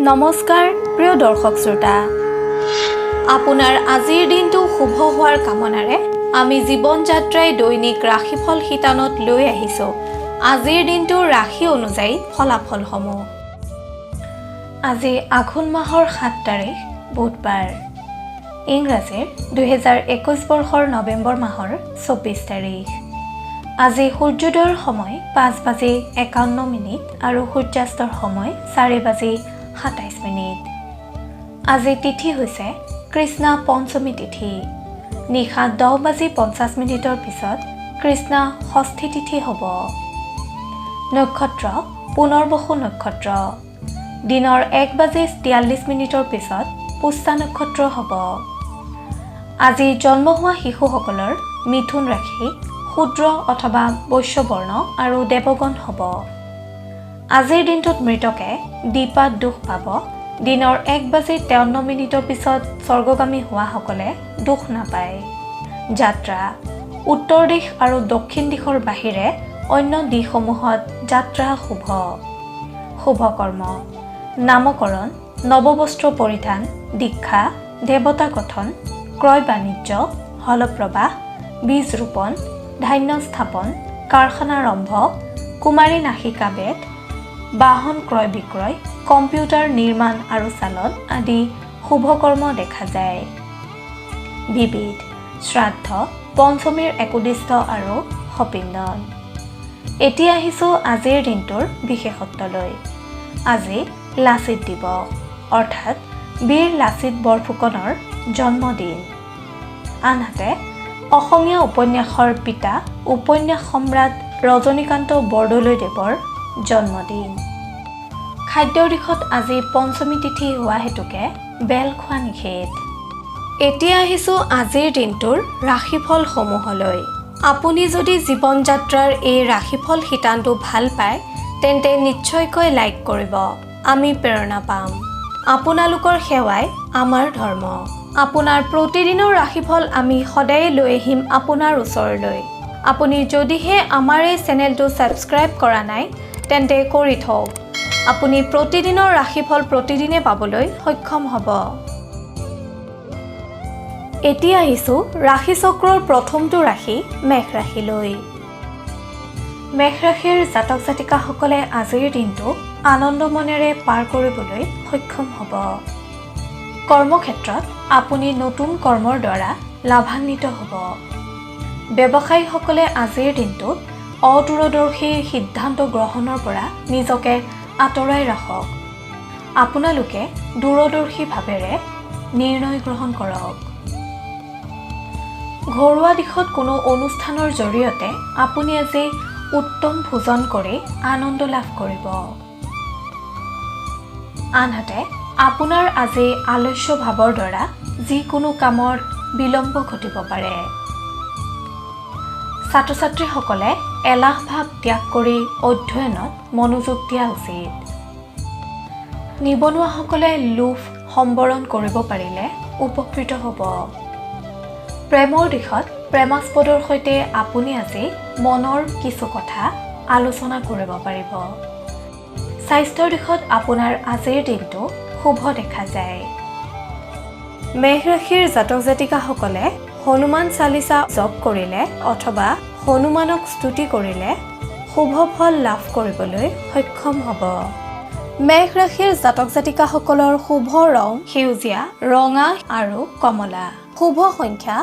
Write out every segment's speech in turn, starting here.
নমস্কাৰ প্ৰিয় দৰ্শক শ্ৰোতা আপোনাৰ আজিৰ দিনটো শুভ হোৱাৰ কামনাৰে আমি জীৱন যাত্ৰাই দৈনিক ৰাশিফল শিতানত লৈ আহিছো আজিৰ দিনটোৰ ৰাশি অনুযায়ী ফলাফলসমূহ আজি আঘোণ মাহৰ 7 তাৰিখ বুধবাৰ ইংৰাজীৰ 2021 বৰ্ষৰ নৱেম্বৰ মাহৰ 24 তাৰিখ আজি সূৰ্যোদয়ৰ সময় 5:51 আৰু সূৰ্যাস্তৰ সময় 4:27 আজি তিথি হৈছে কৃষ্ণা পঞ্চমী তিথি নিশা 10:50 পিছত কৃষ্ণা ষষ্ঠী তিথি হ'ব নক্ষত্ৰ পুনৰ্বসু নক্ষত্ৰ দিনৰ 1:43 পিছত পুষ্যা নক্ষত্ৰ হ'ব আজি জন্ম হোৱা শিশুসকলৰ মিথুন ৰাশি ক্ষুদ্ৰ অথবা বৈশ্যবৰ্ণ আৰু দেৱগণ হ'ব আজিৰ দিনটোত মৃতকে দীপাত দুখ পাব দিনৰ 1:53 পিছত স্বৰ্গগামী হোৱাসকলে দুখ নাপায় যাত্ৰা উত্তৰ দিশ আৰু দক্ষিণ দিশৰ বাহিৰে অন্য দিশসমূহত যাত্ৰা শুভ কৰ্ম নামকৰণ নৱবস্ত্ৰ পৰিধান দীক্ষা দেৱতা গঠন ক্ৰয় বাণিজ্য হলপ্ৰবাহ বীজ ৰোপণ ধান্য স্থাপন কাৰখানা আৰম্ভ কুমাৰী নাশিকা বেদ বাহন ক্ৰয় বিক্ৰয় কম্পিউটাৰ নিৰ্মাণ আৰু চালন আদি শুভ কৰ্ম দেখা যায় বিবিধ শ্ৰাদ্ধ পঞ্চমীৰ একোদিষ্ট আৰু সপিণ্ডন এতিয়া আহিছো আজিৰ দিনটোৰ বিশেষত্বলৈ আজি লাচিত দিৱস অৰ্থাৎ বীৰ লাচিত বৰফুকনৰ জন্মদিন আনহাতে অসমীয়া উপন্যাসৰ পিতা উপন্যাস সম্ৰাট ৰজনীকান্ত বৰদলৈদেৱৰ জন্মদিন খাদ্যৰ দিশত আজি পঞ্চমী তিথি হোৱা হেতুকে বেল খোৱা নিষেধ এতিয়া আহিছো আজিৰ দিনটোৰ ৰাশিফলসমূহলৈ আপুনি যদি জীৱন যাত্ৰাৰ এই ৰাশিফল শিতানটো ভাল পায় তেন্তে নিশ্চয়কৈ লাইক কৰিব আমি প্ৰেৰণা পাম আপোনালোকৰ সেৱাই আমাৰ ধৰ্ম আপোনাৰ প্ৰতিদিনৰ ৰাশিফল আমি সদায় লৈ আহিম আপোনাৰ ওচৰলৈ আপুনি যদিহে আমাৰ এই চেনেলটো ছাবস্ক্ৰাইব কৰা নাই তেন্তে কৰি থওক আপুনি প্ৰতিদিনৰ ৰাশিফল প্ৰতিদিনে পাবলৈ সক্ষম হ'ব এতিয়া আহিছো ৰাশি চক্ৰৰ প্ৰথমটো ৰাশি মেষ ৰাশিলৈ মেষ ৰাশিৰ জাতক জাতিকাসকলে আজিৰ দিনটো আনন্দ মনেৰে পাৰ কৰিবলৈ সক্ষম হ'ব কৰ্মক্ষেত্ৰত আপুনি নতুন কৰ্মৰ দ্বাৰা লাভান্বিত হ'ব ব্যৱসায়ীসকলে আজিৰ দিনটোত অদূৰদৰ্শী সিদ্ধান্ত গ্ৰহণৰ পৰা নিজকে আঁতৰাই ৰাখক আপোনালোকে দূৰদৰ্শীভাৱেৰে নিৰ্ণয় গ্ৰহণ কৰক ঘৰুৱা দিশত কোনো অনুষ্ঠানৰ জৰিয়তে আপুনি আজি উত্তম ভোজন কৰি আনন্দ লাভ কৰিব আনহাতে আপোনাৰ আজি আলস্য ভাৱৰ দ্বাৰা যিকোনো কামৰ বিলম্ব ঘটিব পাৰে ছাত্ৰ ছাত্ৰীসকলে এলাহ ভাৱ ত্যাগ কৰি অধ্যয়নত মনোযোগ দিয়া উচিত নিবনুৱাসকলে লোভ সম্বৰণ কৰিব পাৰিলে উপকৃত হ'ব প্ৰেমৰ দিশত প্ৰেমাস্পদৰ সৈতে আপুনি আজি মনৰ কিছু কথা আলোচনা কৰিব পাৰিব স্বাস্থ্যৰ দিশত আপোনাৰ আজিৰ দিনটো শুভ দেখা যায় মেষ ৰাশিৰ জাতক জাতিকাসকলে হনুমান চালিচা জপ কৰিলে অথবা হনুমানক স্তুতি কৰিলে শুভ ফল লাভ কৰিবলৈ সক্ষম হ'ব মেষ ৰাশিৰ জাতক জাতিকাসকলৰ শুভ ৰং সেউজীয়া ৰঙা আৰু কমলা শুভ সংখ্যা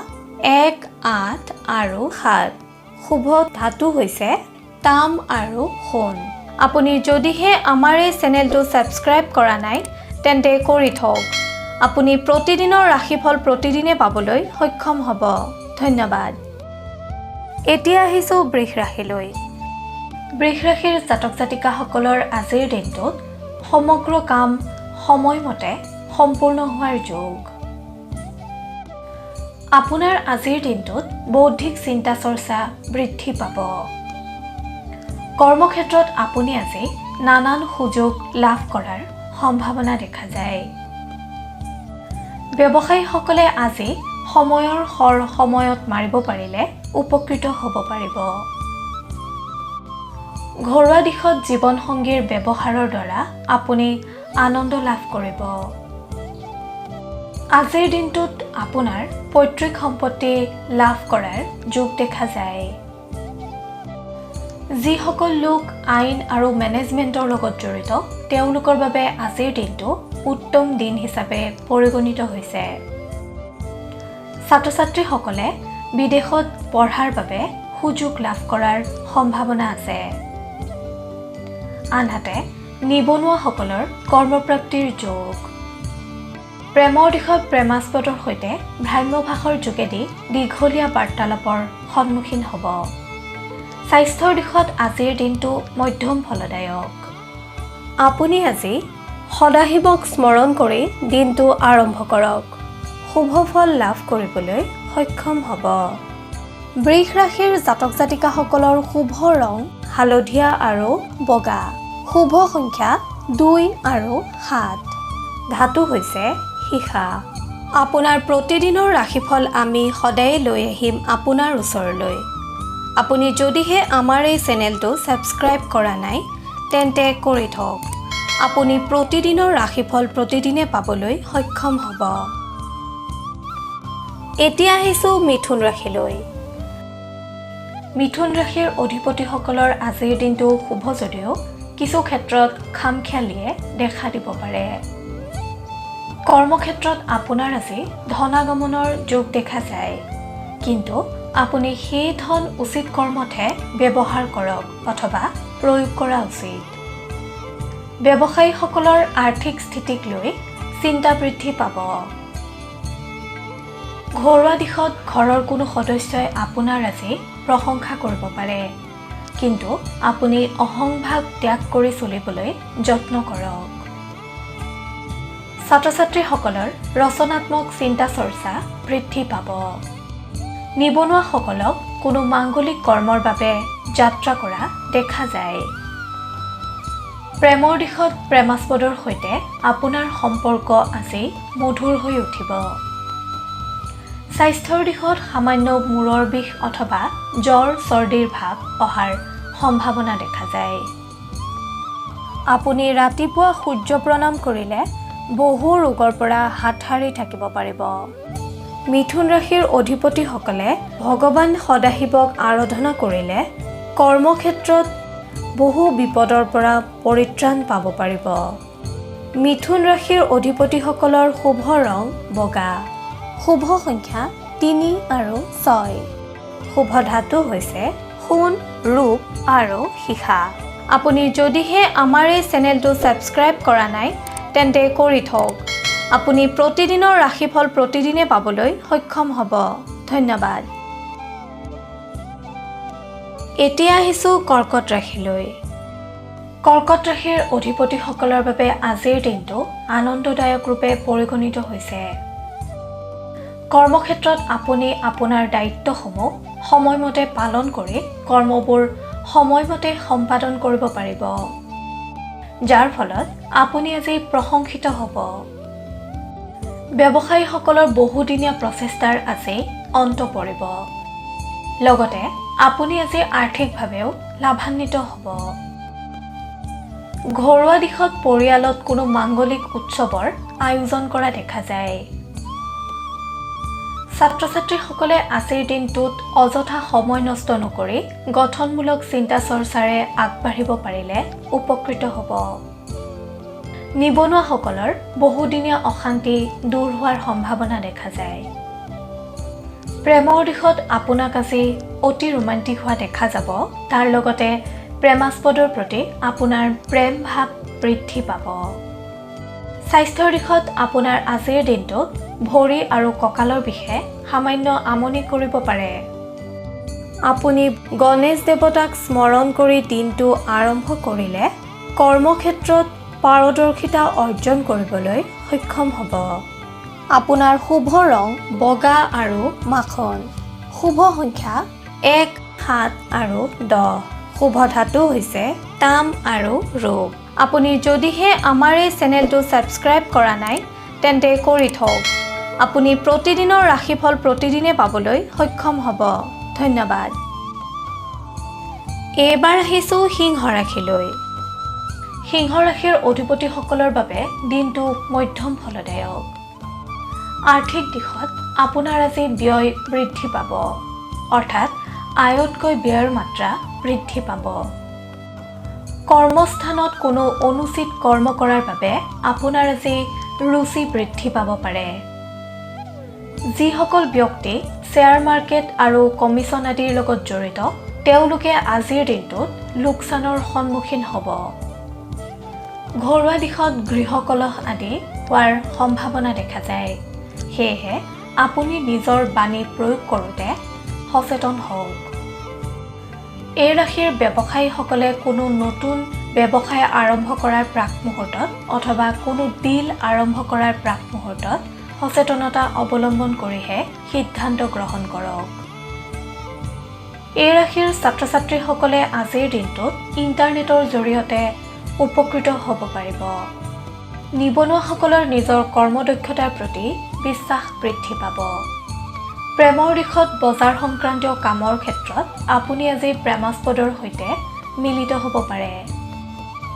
1, 8 আৰু 7 শুভ ধাতু হৈছে তাম আৰু সোণ আপুনি যদিহে আমাৰ এই চেনেলটো ছাবস্ক্ৰাইব কৰা নাই তেন্তে কৰি থওক আপুনি প্ৰতিদিনৰ ৰাশিফল প্ৰতিদিনে পাবলৈ সক্ষম হ'ব ধন্যবাদ এতিয়া আহিছো বৃষ ৰাশিলৈ বৃষ ৰাশিৰ জাতক জাতিকাসকলৰ আজিৰ দিনটোত সমগ্ৰ কাম সময়মতে সম্পূৰ্ণ হোৱাৰ যোগ আপোনাৰ আজিৰ দিনটোত বৌদ্ধিক চিন্তা চৰ্চা বৃদ্ধি পাব কৰ্মক্ষেত্ৰত আপুনি আজি নানান সুযোগ লাভ কৰাৰ সম্ভাৱনা দেখা যায় ব্যৱসায়ীসকলে আজি সময়ৰ হৰ সময়ত মাৰিব পাৰিলে উপকৃত হ'ব পাৰিব ঘৰুৱা দিশত জীৱনসংগীৰ ব্যৱহাৰৰ দ্বাৰা আপুনি আনন্দ লাভ কৰিব। আজিৰ দিনটোত আপোনাৰ পৈতৃক সম্পত্তি লাভ কৰাৰ যোগ দেখা যায়। যিসকল লোক আইন আৰু মেনেজমেণ্টৰ লগত জড়িত তেওঁলোকৰ বাবে আজিৰ দিনটো উত্তম দিন হিচাপে পৰিগণিত হৈছে। ছাত্ৰ ছাত্ৰীসকলে বিদেশত পঢ়াৰ বাবে সুযোগ লাভ কৰাৰ সম্ভাৱনা আছে। আনহাতে নিবনুৱাসকলৰ কৰ্মপ্ৰাপ্তিৰ যোগ। প্ৰেমৰ দিশত প্ৰেমাস্পদৰ সৈতে ভ্ৰাম্যভাষৰ যোগেদি দীঘলীয়া বাৰ্তালাপৰ সন্মুখীন হ'ব। স্বাস্থ্যৰ দিশত আজিৰ দিনটো মধ্যম ফলদায়ক। আপুনি আজি সদাশিৱক স্মৰণ কৰি দিনটো আৰম্ভ কৰক। শুভ ফল লাভ কৰিবলৈ সক্ষম হ'ব। বৃষ ৰাশিৰ জাতক জাতিকাসকলৰ শুভ ৰং হালধীয়া আৰু বগা। শুভ সংখ্যা 2 আৰু 7। ধাতু হৈছে সীসা। আপোনাৰ প্ৰতিদিনৰ ৰাশিফল আমি সদায় লৈ আহিম আপোনাৰ ওচৰলৈ। আপুনি যদিহে আমাৰ এই চেনেলটো ছাবস্ক্ৰাইব কৰা নাই তেন্তে কৰি থওক। আপুনি প্ৰতিদিনৰ ৰাশিফল প্ৰতিদিনে পাবলৈ সক্ষম হ'ব। এতিয়া আহিছোঁ মিথুন ৰাশিলৈ। মিথুন ৰাশিৰ অধিপতিসকলৰ আজিৰ দিনটো শুভ যদিও কিছু ক্ষেত্ৰত খামখেয়ালিয়ে দেখা দিব পাৰে। কৰ্মক্ষেত্ৰত আপোনাৰ আজি ধনাগমনৰ যোগ দেখা যায়, কিন্তু আপুনি সেই ধন উচিত কৰ্মতহে ব্যৱহাৰ কৰক অথবা প্ৰয়োগ কৰা উচিত। ব্যৱসায়ীসকলৰ আৰ্থিক স্থিতিক লৈ চিন্তা বৃদ্ধি পাব। ঘৰুৱা দিশত ঘৰৰ কোনো সদস্যই আপোনাৰ আজি প্ৰশংসা কৰিব পাৰে, কিন্তু আপুনি অহংভাৱ ত্যাগ কৰি চলিবলৈ যত্ন কৰক। ছাত্ৰ ছাত্ৰীসকলৰ ৰচনাত্মক চিন্তা চৰ্চা বৃদ্ধি পাব। নিবনুৱাসকলক কোনো মাংগলিক কৰ্মৰ বাবে যাত্ৰা কৰা দেখা যায়। প্ৰেমৰ দিশত প্ৰেমাস্পদৰ সৈতে আপোনাৰ সম্পৰ্ক আজি মধুৰ হৈ উঠিব। স্বাস্থ্যৰ দিশত সামান্য মূৰৰ বিষ অথবা জ্বৰ চৰ্দিৰ ভাৱ অহাৰ সম্ভাৱনা দেখা যায়। আপুনি ৰাতিপুৱা সূৰ্য প্ৰণাম কৰিলে বহু ৰোগৰ পৰা হাত সাৰি থাকিব পাৰিব। মিথুন ৰাশিৰ অধিপতিসকলে ভগৱান সদাশিৱক আৰাধনা কৰিলে কৰ্মক্ষেত্ৰত বহু বিপদৰ পৰা পৰিত্ৰাণ পাব পাৰিব। মিথুন ৰাশিৰ অধিপতিসকলৰ শুভ ৰং বগা। শুভ সংখ্যা 3 আৰু 6। শুভ ধাতু হৈছে সোণ, ৰূপ আৰু সীসা। আপুনি যদিহে আমাৰ এই চেনেলটো ছাবস্ক্ৰাইব কৰা নাই তেন্তে কৰি থওক। আপুনি প্ৰতিদিনৰ ৰাশিফল প্ৰতিদিনে পাবলৈ সক্ষম হ'ব। ধন্যবাদ। এতিয়া আহিছোঁ কৰ্কট ৰাশিলৈ। কৰ্কট ৰাশিৰ অধিপতিসকলৰ বাবে আজিৰ দিনটো আনন্দদায়ক ৰূপে পৰিগণিত হৈছে। কৰ্মক্ষেত্ৰত আপুনি আপোনাৰ দায়িত্বসমূহ সময়মতে পালন কৰি কৰ্মবোৰ সময়মতে সম্পাদন কৰিব পাৰিব, যাৰ ফলত আপুনি আজি প্ৰশংসিত হ'ব। ব্যৱসায়ীসকলৰ বহুদিনীয়া প্ৰচেষ্টাৰ আজি অন্ত পৰিব। লগতে আপুনি আজি আৰ্থিকভাৱেও লাভান্বিত হ'ব। ঘৰুৱা দিশত পৰিয়ালত কোনো মাংগলিক উৎসৱৰ আয়োজন কৰা দেখা যায়। ছাত্ৰ ছাত্ৰীসকলে আজিৰ দিনটোত অযথা সময় নষ্ট নকৰি গঠনমূলক চিন্তা চৰ্চাৰে আগবাঢ়িব পাৰিলে উপকৃত হ'ব। নিবনুৱাসকলৰ বহুদিনীয়া অশান্তি দূৰ হোৱাৰ সম্ভাৱনা দেখা যায়। প্ৰেমৰ দিশত আপোনাক আজি অতি ৰোমান্টিক হোৱা দেখা যাব। তাৰ লগতে প্ৰেমাস্পদৰ প্ৰতি আপোনাৰ প্ৰেম ভাৱ বৃদ্ধি পাব। স্বাস্থ্যৰ দিশত আপোনাৰ আজিৰ দিনটোত ভৰি আৰু কঁকালৰ বিষে সামান্য আমনি কৰিব পাৰে। আপুনি গণেশ দেৱতাক স্মৰণ কৰি দিনটো আৰম্ভ কৰিলে কৰ্মক্ষেত্ৰত পাৰদৰ্শিতা অৰ্জন কৰিবলৈ সক্ষম হ'ব। আপোনাৰ শুভ ৰং বগা আৰু মাখন। শুভ সংখ্যা 1, 7 আৰু 10। শুভ ধাতু হৈছে তাম আৰু ৰূপ। আপুনি যদিহে আমাৰ এই চেনেলটো ছাবস্ক্ৰাইব কৰা নাই তেন্তে কৰি থওক। আপুনি প্ৰতিদিনৰ ৰাশিফল প্ৰতিদিনে পাবলৈ সক্ষম হ'ব। ধন্যবাদ। এইবাৰ আহিছোঁ সিংহ ৰাশিলৈ। সিংহ ৰাশিৰ অধিপতিসকলৰ বাবে দিনটো মধ্যম ফলদায়ক। আৰ্থিক দিশত আপোনাৰ আজি ব্যয় বৃদ্ধি পাব, অৰ্থাৎ আয়তকৈ ব্যয়ৰ মাত্ৰা বৃদ্ধি পাব। কৰ্মস্থানত কোনো অনুচিত কৰ্ম কৰাৰ বাবে আপোনাৰ আজি ৰুচি বৃদ্ধি পাব পাৰে। যিসকল ব্যক্তি শ্বেয়াৰ মাৰ্কেট আৰু কমিছন আদিৰ লগত জড়িত, তেওঁলোকে আজিৰ দিনটোত লোকচানৰ সন্মুখীন হ'ব। ঘৰুৱা দিশত গৃহকলহ আদি হোৱাৰ সম্ভাৱনা দেখা যায়। সেয়েহে আপুনি নিজৰ বাণী প্ৰয়োগ কৰোঁতে সচেতন হওক। এই ৰাশিৰ ব্যৱসায়ীসকলে কোনো নতুন ব্যৱসায় আৰম্ভ কৰাৰ প্ৰাক মুহূৰ্তত অথবা কোনো ডিল আৰম্ভ কৰাৰ প্ৰাক মুহূৰ্তত সচেতনতা অৱলম্বন কৰিহে সিদ্ধান্ত গ্ৰহণ কৰক। এই ৰাশিৰ ছাত্ৰ ছাত্ৰীসকলে আজিৰ দিনটোত ইণ্টাৰনেটৰ জৰিয়তে উপকৃত হ'ব পাৰিব। নিবনুৱাসকলৰ নিজৰ কৰ্মদক্ষতাৰ প্ৰতি বিশ্বাস বৃদ্ধি পাব। প্ৰেমৰ দিশত বজাৰ সংক্ৰান্তীয় কামৰ ক্ষেত্ৰত আপুনি আজি প্ৰেমাস্পদৰ সৈতে মিলিত হ'ব পাৰে।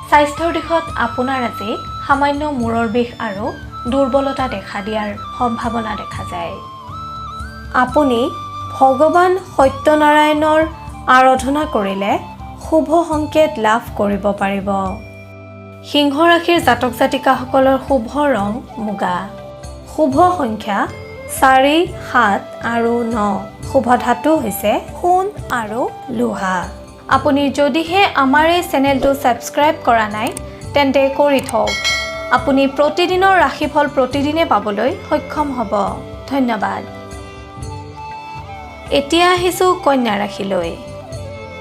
স্বাস্থ্যৰ দিশত আপোনাৰ আজি সামান্য মূৰৰ বিষ আৰু দুৰ্বলতা দেখা দিয়াৰ সম্ভাৱনা দেখা যায়। আপুনি ভগৱান সত্যনাৰায়ণৰ আৰাধনা কৰিলে শুভ সংকেত লাভ কৰিব পাৰিব। সিংহ ৰাশিৰ জাতক জাতিকাসকলৰ শুভ ৰং মুগা। শুভ সংখ্যা 4, 7 আৰু 9। শুভ ধাতু হৈছে সোণ আৰু লোহা। আপুনি যদিহে আমাৰ এই চেনেলটো ছাবস্ক্ৰাইব কৰা নাই তেন্তে কৰি থওক। আপুনি প্ৰতিদিনৰ ৰাশিফল প্ৰতিদিনে পাবলৈ সক্ষম হ'ব। ধন্যবাদ। এতিয়া আহিছোঁ কন্যা ৰাশিলৈ।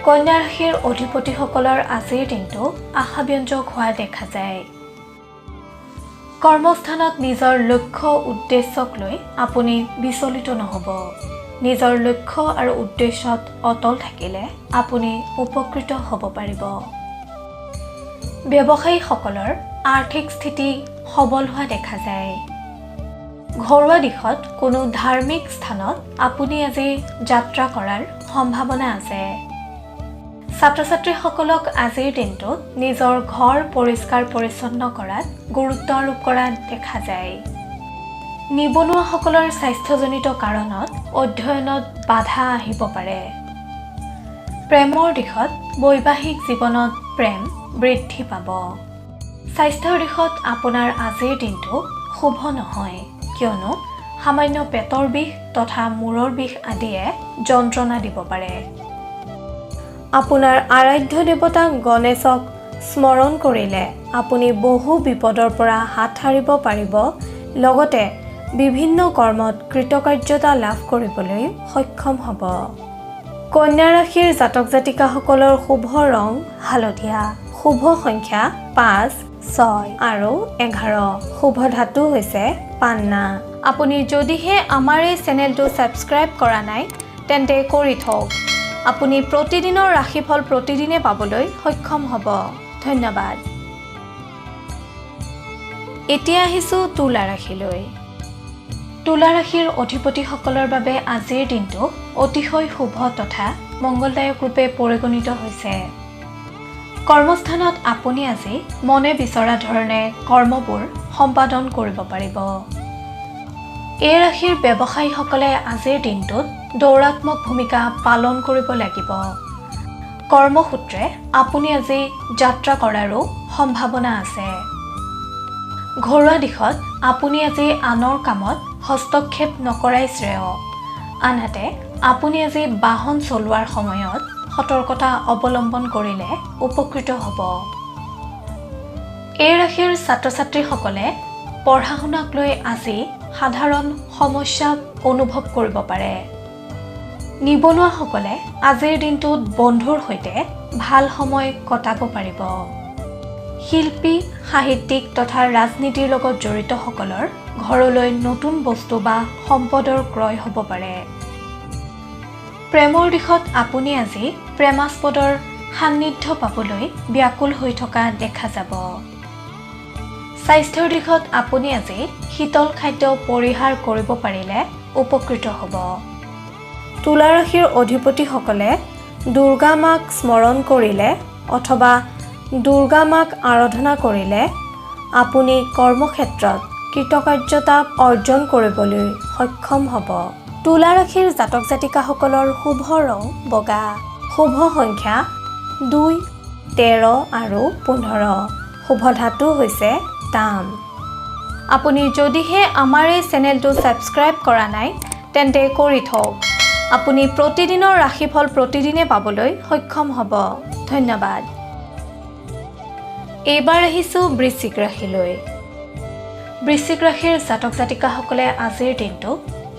কন্যা ৰাশিৰ অধিপতিসকলৰ আজিৰ দিনটো আশাব্যঞ্জক হোৱা দেখা যায়। কৰ্মস্থানত নিজৰ লক্ষ্য উদ্দেশ্যক লৈ আপুনি বিচলিত নহ'ব। নিজৰ লক্ষ্য আৰু উদ্দেশ্যত অটল থাকিলে আপুনি উপকৃত হ'ব পাৰিব। ব্যৱসায়ীসকলৰ আৰ্থিক স্থিতি সবল হোৱা দেখা যায়। ঘৰুৱা দিশত কোনো ধাৰ্মিক স্থানত আপুনি আজি যাত্ৰা কৰাৰ সম্ভাৱনা আছে। ছাত্ৰ ছাত্ৰীসকলক আজিৰ দিনটোত নিজৰ ঘৰ পৰিষ্কাৰ পৰিচ্ছন্ন কৰাত গুৰুত্ব আৰোপ কৰা দেখা যায়। নিবনুৱাসকলৰ স্বাস্থ্যজনিত কাৰণত অধ্যয়নত বাধা আহিব পাৰে। প্ৰেমৰ দিশত বৈবাহিক জীৱনত প্ৰেম বৃদ্ধি পাব। স্বাস্থ্যৰ দিশত আপোনাৰ আজিৰ দিনটো শুভ নহয়, কিয়নো সামান্য পেটৰ বিষ তথা মূৰৰ বিষ আদিয়ে যন্ত্ৰণা দিব পাৰে। আপোনাৰ আৰাধ্য দেৱতা গণেশক স্মৰণ কৰিলে আপুনি বহু বিপদৰ পৰা হাত সাৰিব পাৰিব, লগতে বিভিন্ন কৰ্মত কৃতকাৰ্যতা লাভ কৰিবলৈ সক্ষম হ'ব। কন্যা ৰাশিৰ জাতক জাতিকাসকলৰ শুভ ৰং হালধীয়া। শুভ সংখ্যা 5, 6 আৰু 11। শুভ ধাতু হৈছে পান্না। আপুনি যদিহে আমাৰ এই চেনেলটো ছাবস্ক্ৰাইব কৰা নাই তেন্তে কৰি থওক। আপুনি প্ৰতিদিনৰ ৰাশিফল প্ৰতিদিনে পাবলৈ সক্ষম হ'ব। ধন্যবাদ। এতিয়া আহিছোঁ তুলা ৰাশিলৈ। তুলা ৰাশিৰ অধিপতিসকলৰ বাবে আজিৰ দিনটো অতিশয় শুভ তথা মংগলদায়ক ৰূপে পৰিগণিত হৈছে। কৰ্মস্থানত আপুনি আজি মনে বিচৰা ধৰণে কৰ্মবোৰ সম্পাদন কৰিব পাৰিব। এই ৰাশিৰ ব্যৱসায়ীসকলে আজিৰ দিনটোত দৌৰাত্মক ভূমিকা পালন কৰিব লাগিব। কৰ্মসূত্ৰে আপুনি আজি যাত্ৰা কৰাৰো সম্ভাৱনা আছে। ঘৰুৱা দিশত আপুনি আজি আনৰ কামত হস্তক্ষেপ নকৰাই শ্ৰেয়। আনহাতে আপুনি আজি বাহন চলোৱাৰ সময়ত সতৰ্কতা অৱলম্বন কৰিলে উপকৃত হ'ব। এই ৰাশিৰ ছাত্ৰ ছাত্ৰীসকলে পঢ়া শুনাক লৈ আজি সাধাৰণ সমস্যা অনুভৱ কৰিব পাৰে। নিবনুৱাসকলে আজিৰ দিনটোত বন্ধুৰ সৈতে ভাল সময় কটাব পাৰিব। শিল্পী, সাহিত্যিক তথা ৰাজনীতিৰ লগত জড়িতসকলৰ ঘৰলৈ নতুন বস্তু বা সম্পদৰ ক্ৰয় হ'ব পাৰে। প্ৰেমৰ দিশত আপুনি আজি প্ৰেমাস্পদৰ সান্নিধ্য পাবলৈ ব্যাকুল হৈ থকা দেখা যাব। স্বাস্থ্যৰ দিশত আপুনি আজি শীতল খাদ্য পৰিহাৰ কৰিব পাৰিলে উপকৃত হ'ব। তুলা ৰাশিৰ অধিপতিসকলে দুৰ্গা মাক স্মৰণ কৰিলে অথবা দুৰ্গা মাক আৰাধনা কৰিলে আপুনি কৰ্মক্ষেত্ৰত কৃতকাৰ্যতা অৰ্জন কৰিবলৈ সক্ষম হ'ব। তুলা ৰাশিৰ জাতক জাতিকাসকলৰ শুভ ৰং বগা, শুভ সংখ্যা 2, 13 আৰু 15, শুভ ধাতু হৈছে তাম। আপুনি যদিহে আমাৰ এই চেনেলটো ছাবস্ক্ৰাইব কৰা নাই তেন্তে কৰি থওক। আপুনি প্ৰতিদিনৰ ৰাশিফল প্ৰতিদিনে পাবলৈ সক্ষম হ'ব। ধন্যবাদ। এইবাৰ আহিছোঁ বৃশ্চিক ৰাশিলৈ। বৃশ্চিক ৰাশিৰ জাতক জাতিকাসকলে আজিৰ দিনটো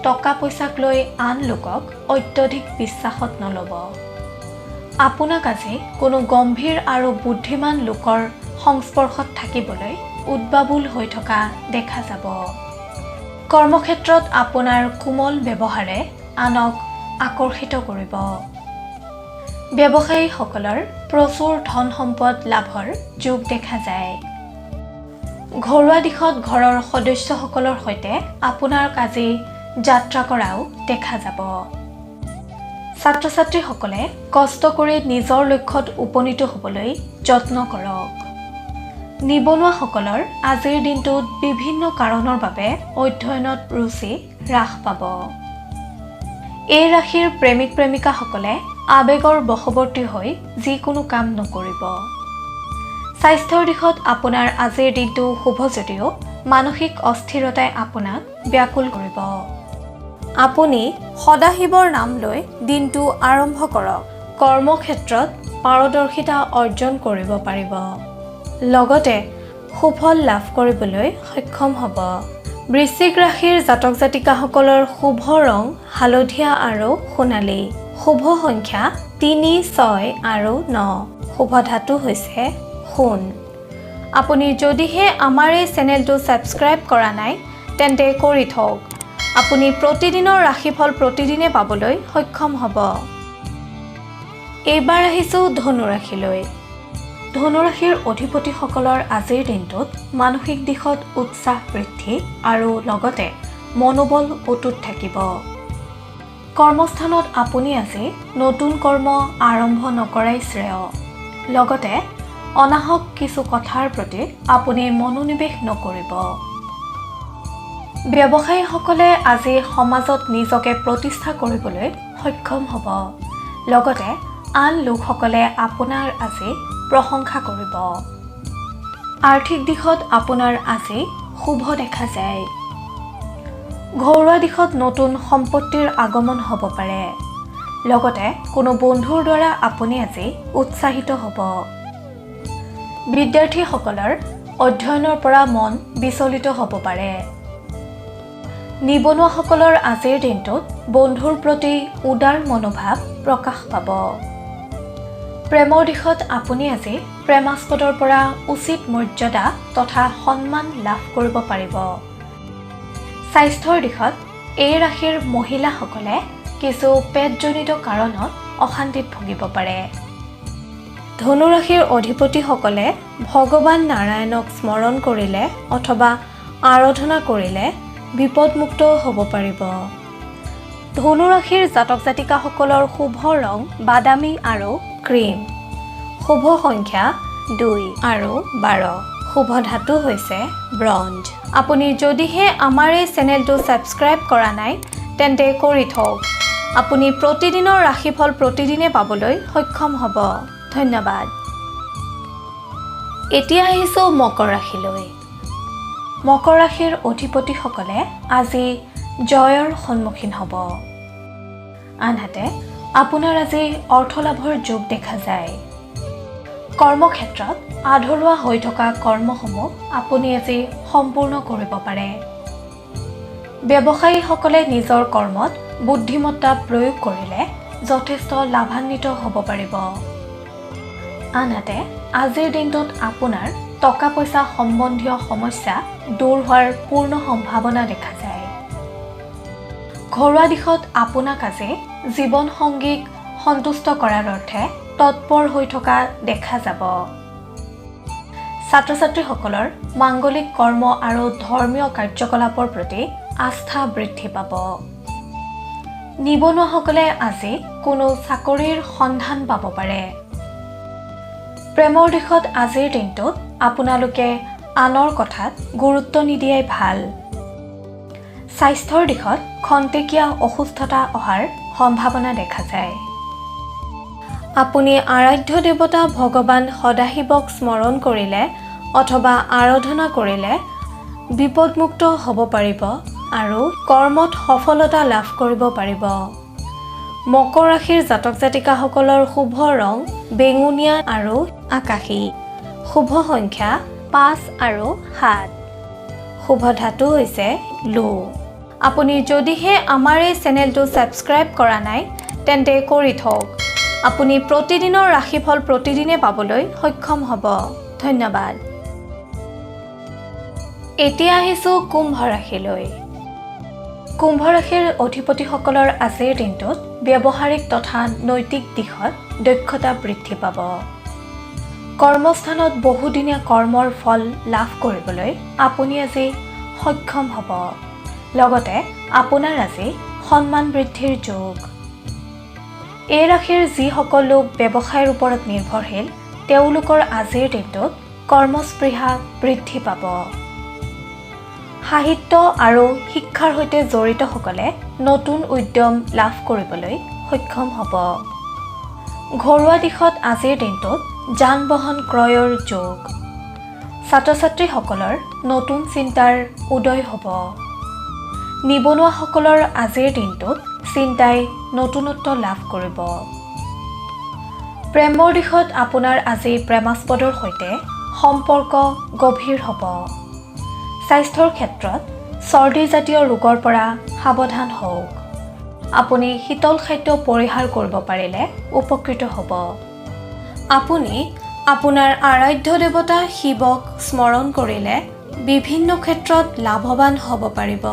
টকা পইচাক লৈ আন লোকক অত্যধিক বিশ্বাসত নল'ব। আপোনাক আজি কোনো গম্ভীৰ আৰু বুদ্ধিমান লোকৰ সংস্পৰ্শত থাকিবলৈ উদ্বাবুল হৈ থকা দেখা যাব। কৰ্মক্ষেত্ৰত আপোনাৰ কোমল ব্যৱহাৰে আনক আকৰ্ষিত কৰিব। ব্যৱসায়ীসকলৰ প্ৰচুৰ ধন সম্পদ লাভৰ যোগ দেখা যায়। ঘৰুৱা দিশত ঘৰৰ সদস্যসকলৰ সৈতে আপোনাৰ আজি যাত্ৰা কৰাও দেখা যাব। ছাত্ৰ ছাত্ৰীসকলে কষ্ট কৰি নিজৰ লক্ষ্যত উপনীত হ'বলৈ যত্ন কৰক। নিবনুৱাসকলৰ আজিৰ দিনটোত বিভিন্ন কাৰণৰ বাবে অধ্যয়নত ৰুচি হ্ৰাস পাব। এই ৰাশিৰ প্ৰেমিক প্ৰেমিকাসকলে আৱেগৰ বশৱৰ্তী হৈ যিকোনো কাম নকৰিব। স্বাস্থ্যৰ দিশত আপোনাৰ আজিৰ দিনটো শুভ যদিও মানসিক অস্থিৰতাই আপোনাক ব্যাকুল কৰিব। আপুনি সদাশিৱৰ নাম লৈ দিনটো আৰম্ভ কৰক। কৰ্মক্ষেত্ৰত পাৰদৰ্শিতা অৰ্জন কৰিব পাৰিব। লগতে সুফল লাভ কৰিবলৈ সক্ষম হ'ব। বৃশ্চিক ৰাশিৰ জাতক জাতিকাসকলৰ শুভ ৰং হালধীয়া আৰু সোণালী, শুভ সংখ্যা 3, 6 আৰু 9, শুভ ধাতু হৈছে সোণ। আপুনি যদিহে আমাৰ এই চেনেলটো ছাবস্ক্ৰাইব কৰা নাই তেন্তে কৰি থওক। আপুনি প্ৰতিদিনৰ ৰাশিফল প্ৰতিদিনে পাবলৈ সক্ষম হ'ব। এইবাৰ আহিছোঁ ধনুৰাশিলৈ। ধনুৰাশিৰ অধিপতিসকলৰ আজিৰ দিনটোত মানসিক দিশত উৎসাহ বৃদ্ধি আৰু লগতে মনোবল অটুট থাকিব। কৰ্মস্থানত আপুনি আজি নতুন কৰ্ম আৰম্ভ নকৰাই শ্ৰেয়। লগতে অনাহক কিছু কথাৰ প্ৰতি আপুনি মনোনিৱেশ নকৰিব। ব্যৱসায়ীসকলে আজি সমাজত নিজকে প্ৰতিষ্ঠা কৰিবলৈ সক্ষম হ'ব। লগতে আন লোকসকলে আপোনাৰ আজি প্ৰশংসা কৰিব। আৰ্থিক দিশত আপোনাৰ আজি শুভ দেখা যায়। ঘৰুৱা দিশত নতুন সম্পত্তিৰ আগমন হ'ব পাৰে। লগতে কোনো বন্ধুৰ দ্বাৰা আপুনি আজি উৎসাহিত হ'ব। বিদ্যাৰ্থীসকলৰ অধ্যয়নৰ পৰা মন বিচলিত হ'ব পাৰে। নিবনুৱাসকলৰ আজিৰ দিনটোত বন্ধুৰ প্ৰতি উদাৰ মনোভাৱ প্ৰকাশ পাব। প্ৰেমৰ দিশত আপুনি আজি প্ৰেমাস্পদৰ পৰা উচিত মৰ্যাদা তথা সন্মান লাভ কৰিব পাৰিব। স্বাস্থ্যৰ দিশত এই ৰাশিৰ মহিলাসকলে কিছু পেটজনিত কাৰণত অশান্তিত ভুগিব পাৰে। ধনুৰাশিৰ অধিপতিসকলে ভগৱান নাৰায়ণক স্মৰণ কৰিলে অথবা আৰাধনা কৰিলে বিপদমুক্ত হ'ব পাৰিব। ধনুৰাশিৰ জাতক জাতিকাসকলৰ শুভ ৰং বাদামী আৰু ক্ৰীম, শুভ সংখ্যা 2 আৰু 12, শুভ ধাতু হৈছে ব্ৰঞ্জ। আপুনি যদিহে আমাৰ এই চেনেলটো ছাবস্ক্ৰাইব কৰা নাই তেন্তে কৰি থওক। আপুনি প্ৰতিদিনৰ ৰাশিফল প্ৰতিদিনে পাবলৈ সক্ষম হ'ব। ধন্যবাদ। এতিয়া আহিছোঁ মকৰ ৰাশিলৈ। মকৰ ৰাশিৰ অধিপতিসকলে আজি জয়ৰ সন্মুখীন হ'ব। আনহাতে আপোনাৰ আজি অৰ্থলাভৰ যোগ দেখা যায়। কৰ্মক্ষেত্ৰত আধৰুৱা হৈ থকা কৰ্মসমূহ আপুনি আজি সম্পূৰ্ণ কৰিব পাৰে। ব্যৱসায়ীসকলে নিজৰ কৰ্মত বুদ্ধিমত্তা প্ৰয়োগ কৰিলে যথেষ্ট লাভান্বিত হ'ব পাৰিব। আনহাতে আজিৰ দিনটোত আপোনাৰ টকা পইচা সম্বন্ধীয় সমস্যা দূৰ হোৱাৰ পূৰ্ণ সম্ভাৱনা দেখা যায়। ঘৰুৱা দিশত আপোনাক আজি জীৱন সংগীক সন্তুষ্ট কৰাৰ অৰ্থে তৎপৰ হৈ থকা দেখা যাব। ছাত্ৰ ছাত্ৰীসকলৰ মাংগলিক কৰ্ম আৰু ধৰ্মীয় কাৰ্যকলাপৰ প্ৰতি আস্থা বৃদ্ধি পাব। নিবনুৱাসকলে আজি কোনো চাকৰিৰ সন্ধান পাব পাৰে। প্ৰেমৰ দিশত আজিৰ দিনটোত আপোনালোকে আনৰ কথাত গুৰুত্ব নিদিয়াই ভাল। স্বাস্থ্যৰ দিশত খন্তেকীয়া অসুস্থতা অহাৰ সম্ভাৱনা দেখা যায়। আপুনি আৰাধ্য দেৱতা ভগৱান সদাশিৱক স্মৰণ কৰিলে অথবা আৰাধনা কৰিলে বিপদমুক্ত হ'ব পাৰিব আৰু কৰ্মত সফলতা লাভ কৰিব পাৰিব। মকৰ ৰাশিৰ জাতক জাতিকাসকলৰ শুভ ৰং বেঙুনীয়া আৰু আকাশী। শুভ সংখ্যা 5 আৰু 7। শুভ ধাতু হৈছে লো। আপুনি যদিহে আমাৰ এই চেনেলটো ছাবস্ক্ৰাইব কৰা নাই তেন্তে কৰি থওক। আপুনি প্ৰতিদিনৰ ৰাশিফল প্ৰতিদিনে পাবলৈ সক্ষম হ'ব। ধন্যবাদ। এতিয়া আহিছোঁ কুম্ভ ৰাশিলৈ। কুম্ভ ৰাশিৰ অধিপতিসকলৰ আজিৰ দিনটোত ব্যৱহাৰিক তথা নৈতিক দিশত দক্ষতা বৃদ্ধি পাব। কৰ্মস্থানত বহুদিনীয়া কৰ্মৰ ফল লাভ কৰিবলৈ আপুনি আজি সক্ষম হ'ব। লগতে আপোনাৰ আজি সন্মান বৃদ্ধিৰ যোগ। এই ৰাশিৰ যিসকল লোক ব্যৱসায়ৰ ওপৰত নিৰ্ভৰশীল তেওঁলোকৰ আজিৰ দিনটোত কৰ্মস্পৃহা বৃদ্ধি পাব। সাহিত্য আৰু শিক্ষাৰ সৈতে জড়িতসকলে নতুন উদ্যম লাভ কৰিবলৈ সক্ষম হ'ব। ঘৰুৱা দিশত আজিৰ দিনটোত যান বাহন ক্ৰয়ৰ যোগ। ছাত্ৰ ছাত্ৰীসকলৰ নতুন চিন্তাৰ উদয় হ'ব। নিবনুৱাসকলৰ আজিৰ দিনটোত চিন্তাই নতুনত্ব লাভ কৰিব। প্ৰেমৰ দিশত আপোনাৰ আজি প্ৰেমাস্পদৰ সৈতে সম্পৰ্ক গভীৰ হ'ব। স্বাস্থ্যৰ ক্ষেত্ৰত চৰ্দিজাতীয় ৰোগৰ পৰা সাৱধান হওক। আপুনি শীতল খাদ্য পৰিহাৰ কৰিব পাৰিলে উপকৃত হ'ব। আপুনি আপোনাৰ আৰাধ্য দেৱতা শিৱক স্মৰণ কৰিলে বিভিন্ন ক্ষেত্ৰত লাভৱান হ'ব পাৰিব।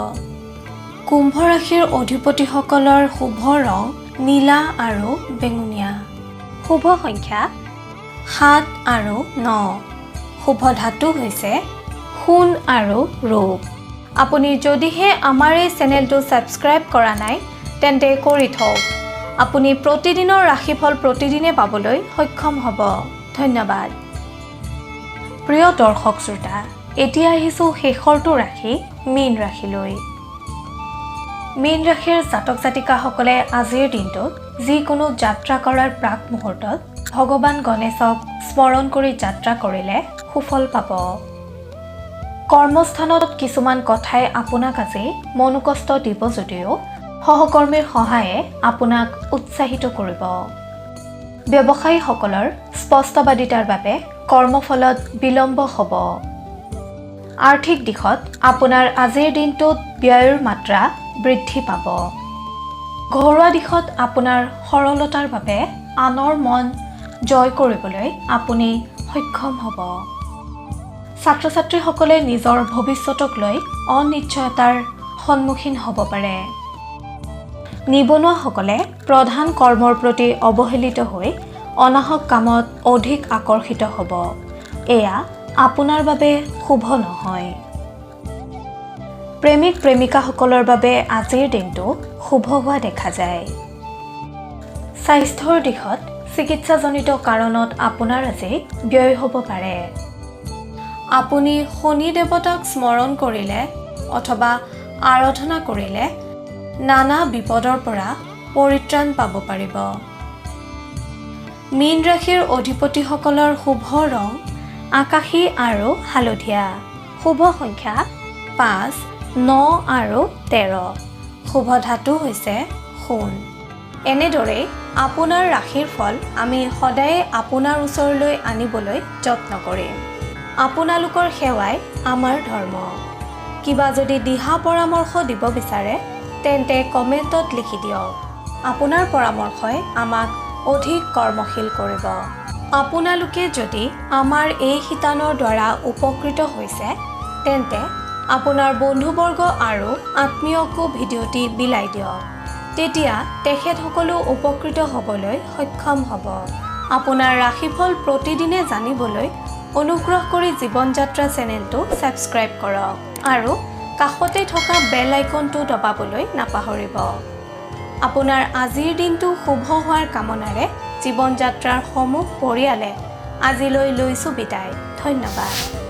কুম্ভ ৰাশিৰ অধিপতিসকলৰ শুভ ৰং নীলা আৰু বেঙুনীয়া। শুভ সংখ্যা 7 আৰু 9। শুভ ধাতু হৈছে সোণ আৰু ৰূপ। আপুনি যদিহে আমাৰ এই চেনেলটো ছাবস্ক্ৰাইব কৰা নাই তেন্তে কৰি থওক। আপুনি প্ৰতিদিনৰ ৰাশিফল প্ৰতিদিনে পাবলৈ সক্ষম হ'ব। ধন্যবাদ। প্ৰিয় দৰ্শক শ্ৰোতা, এতিয়া আহিছোঁ শেষৰটো ৰাশি মীন ৰাশিলৈ। মীন ৰাশিৰ জাতক জাতিকাসকলে আজিৰ দিনটোত যিকোনো যাত্ৰা কৰাৰ প্ৰাক মুহূৰ্তত ভগৱান গণেশক স্মৰণ কৰি যাত্ৰা কৰিলে সুফল পাব। কৰ্মস্থানত কিছুমান কথাই আপোনাক আজি মনোকষ্ট দিব যদিও সহকৰ্মীৰ সহায়ে আপোনাক উৎসাহিত কৰিব। ব্যৱসায়ীসকলৰ স্পষ্টবাদিতাৰ বাবে কৰ্মফলত বিলম্ব হ'ব। আৰ্থিক দিশত আপোনাৰ আজিৰ দিনটোত ব্যয়ৰ মাত্ৰা বৃদ্ধি পাব। ঘৰুৱা দিশত আপোনাৰ সৰলতাৰ বাবে আনৰ মন জয় কৰিবলৈ আপুনি সক্ষম হ'ব। ছাত্ৰ ছাত্ৰীসকলে নিজৰ ভৱিষ্যতক লৈ অনিশ্চয়তাৰ সন্মুখীন হ'ব পাৰে। নিবনুৱাসকলে প্ৰধান কৰ্মৰ প্ৰতি অৱহেলিত হৈ অনাহক কামত অধিক আকৰ্ষিত হ'ব। এয়া আপোনাৰ বাবে শুভ নহয়। প্ৰেমিক প্ৰেমিকাসকলৰ বাবে আজিৰ দিনটো শুভ হোৱা দেখা যায়। স্বাস্থ্যৰ দিশত চিকিৎসাজনিত কাৰণত আপোনাৰ আজি ব্যয় হ'ব পাৰে। আপুনি শনি দেৱতাক স্মৰণ কৰিলে অথবা আৰাধনা কৰিলে নানা বিপদৰ পৰা পৰিত্ৰাণ পাব পাৰিব। মীন ৰাশিৰ অধিপতিসকলৰ শুভ ৰং আকাশী আৰু হালধীয়া। শুভ সংখ্যা 5, 9 আৰু 13। শুভ ধাতু হৈছে সোণ। এনেদৰেই আপোনাৰ ৰাশিৰ ফল আমি সদায়ে আপোনাৰ ওচৰলৈ আনিবলৈ যত্ন কৰিম। আপোনালোকৰ সেৱাই আমাৰ ধৰ্ম। কিবা যদি দিহা পৰামৰ্শ দিব বিচাৰে তেন্তে কমেণ্টত লিখি দিয়ক। আপোনাৰ পৰামৰ্শই আমাক অধিক কৰ্মশীল কৰিব। আপোনালোকে যদি আমাৰ এই শিতানৰ দ্বাৰা উপকৃত হৈছে তেন্তে আপোনাৰ বন্ধুবৰ্গ আৰু আত্মীয়কো ভিডিঅ'টি বিলাই দিয়ক। তেতিয়া তেখেতসকলো উপকৃত হ'বলৈ সক্ষম হ'ব। আপোনাৰ ৰাশিফল প্ৰতিদিনে জানিবলৈ অনুগ্ৰহ কৰি জীৱন যাত্ৰা চেনেলটো ছাবস্ক্ৰাইব কৰক আৰু কাষতে থকা বেল আইকনটো দবাবলৈ নাপাহৰিব। আপোনাৰ আজিৰ দিনটো শুভ হোৱাৰ কামনাৰে জীৱন যাত্ৰাৰ সমূহ পৰিয়ালে আজিলৈ লৈছোঁ বিদায়। ধন্যবাদ।